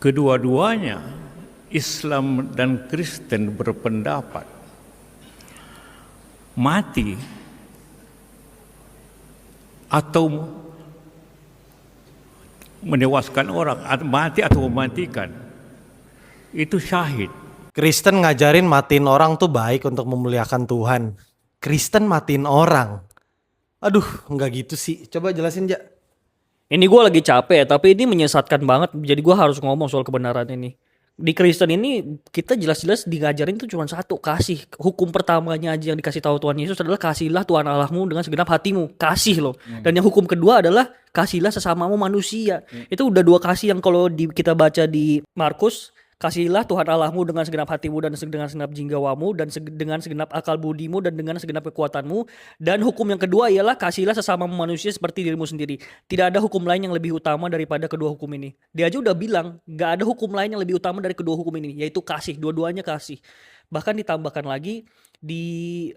kedua-duanya Islam dan Kristen berpendapat mati atau menewaskan orang, mati atau mematikan itu syahid. Kristen ngajarin matiin orang tuh baik untuk memuliakan Tuhan. Kristen matiin orang. Aduh, nggak gitu sih. Coba jelasin, Ja. Ini gue lagi capek, tapi ini menyesatkan banget. Jadi gue harus ngomong soal kebenaran ini. Di Kristen ini kita jelas-jelas diajarin itu cuma satu, kasih. Hukum pertamanya aja yang dikasih tahu Tuhan Yesus adalah kasihlah Tuhan Allahmu dengan segenap hatimu. Kasih loh. Dan yang hukum kedua adalah kasihlah sesamamu manusia. Itu udah dua kasih yang kalau kita baca di Markus, kasihlah Tuhan Allahmu dengan segenap hatimu dan dengan segenap jinggawamu dan dengan segenap akal budimu dan dengan segenap kekuatanmu. Dan hukum yang kedua ialah kasihlah sesama manusia seperti dirimu sendiri. Tidak ada hukum lain yang lebih utama daripada kedua hukum ini. Dia aja udah bilang gak ada hukum lain yang lebih utama dari kedua hukum ini, yaitu kasih. Dua-duanya kasih. Bahkan ditambahkan lagi di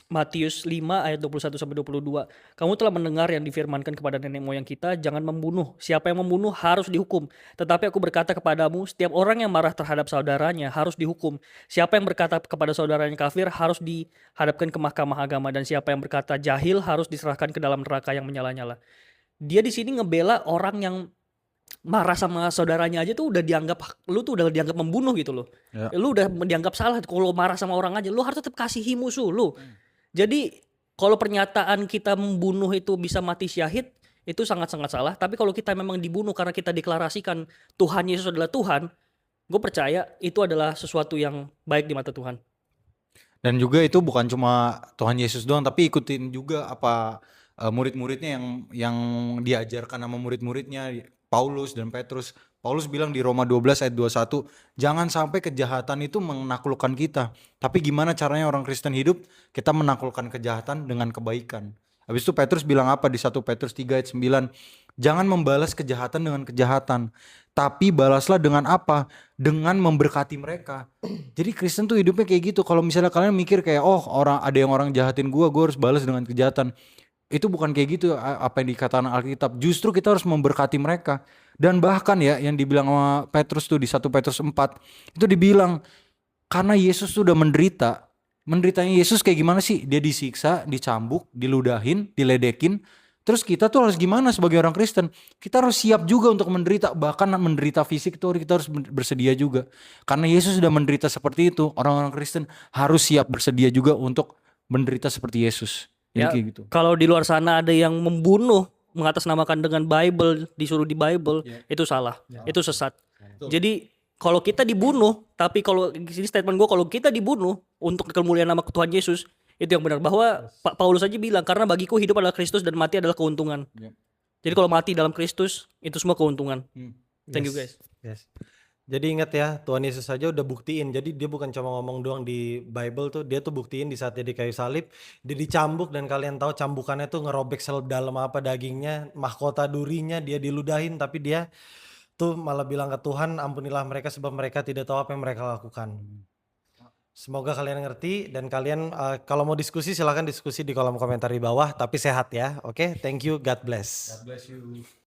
Matius 5 ayat 21-22. Kamu telah mendengar yang difirmankan kepada nenek moyang kita, jangan membunuh. Siapa yang membunuh harus dihukum. Tetapi aku berkata kepadamu, setiap orang yang marah terhadap saudaranya harus dihukum. Siapa yang berkata kepada saudaranya kafir harus dihadapkan ke mahkamah agama. Dan siapa yang berkata jahil harus diserahkan ke dalam neraka yang menyala-nyala. Dia di sini ngebela orang yang marah sama saudaranya aja tuh udah dianggap, lu tuh udah dianggap membunuh gitu loh. Ya. Lu udah dianggap salah. Kalau marah sama orang aja, lu harus tetap kasihi musuh lu. Jadi kalau pernyataan kita membunuh itu bisa mati syahid, itu sangat-sangat salah. Tapi kalau kita memang dibunuh karena kita deklarasikan Tuhan Yesus adalah Tuhan, gue percaya itu adalah sesuatu yang baik di mata Tuhan. Dan juga itu bukan cuma Tuhan Yesus doang, tapi ikutin juga apa murid-muridnya yang diajarkan sama murid-muridnya, Paulus dan Petrus. Paulus bilang di Roma 12 ayat 21, jangan sampai kejahatan itu menaklukkan kita. Tapi gimana caranya orang Kristen hidup? Kita menaklukkan kejahatan dengan kebaikan. Habis itu Petrus bilang apa di 1 Petrus 3 ayat 9? Jangan membalas kejahatan dengan kejahatan, tapi balaslah dengan apa? Dengan memberkati mereka. Jadi Kristen tuh hidupnya kayak gitu. Kalau misalnya kalian mikir kayak ada orang jahatin gue harus balas dengan kejahatan. Itu bukan kayak gitu apa yang dikatakan Alkitab. Justru kita harus memberkati mereka. Dan bahkan ya yang dibilang sama Petrus tuh di 1 Petrus 4 itu dibilang karena Yesus tuh udah menderita. Menderitanya Yesus kayak gimana sih? Dia disiksa, dicambuk, diludahin, diledekin. Terus kita tuh harus gimana sebagai orang Kristen? Kita harus siap juga untuk menderita. Bahkan menderita fisik itu kita harus bersedia juga. Karena Yesus sudah menderita seperti itu. Orang-orang Kristen harus siap bersedia juga untuk menderita seperti Yesus. Jadi Ya, kayak gitu. kalau di luar sana ada yang membunuh mengatasnamakan dengan Bible, disuruh di Bible, itu salah. Itu sesat. Jadi kalau kita dibunuh, tapi kalau ini statement gue, kalau kita dibunuh untuk kemuliaan nama Tuhan Yesus, itu yang benar. Bahwa Pak Paulus aja bilang, karena bagiku hidup adalah Kristus dan mati adalah keuntungan. Jadi kalau mati dalam Kristus, itu semua keuntungan. Thank you guys. Yes. Jadi ingat ya, Tuhan Yesus saja udah buktiin. Jadi dia bukan cuma ngomong doang di Bible tuh, dia tuh buktiin di saat dia di kayu salib, dia dicambuk dan kalian tahu cambukannya tuh ngerobek dalam apa dagingnya, mahkota durinya dia diludahin, tapi dia tuh malah bilang ke Tuhan, ampunilah mereka sebab mereka tidak tahu apa yang mereka lakukan. Semoga kalian ngerti dan kalian kalau mau diskusi silahkan diskusi di kolom komentar di bawah, tapi sehat ya. Oke, thank you, God bless. God bless you.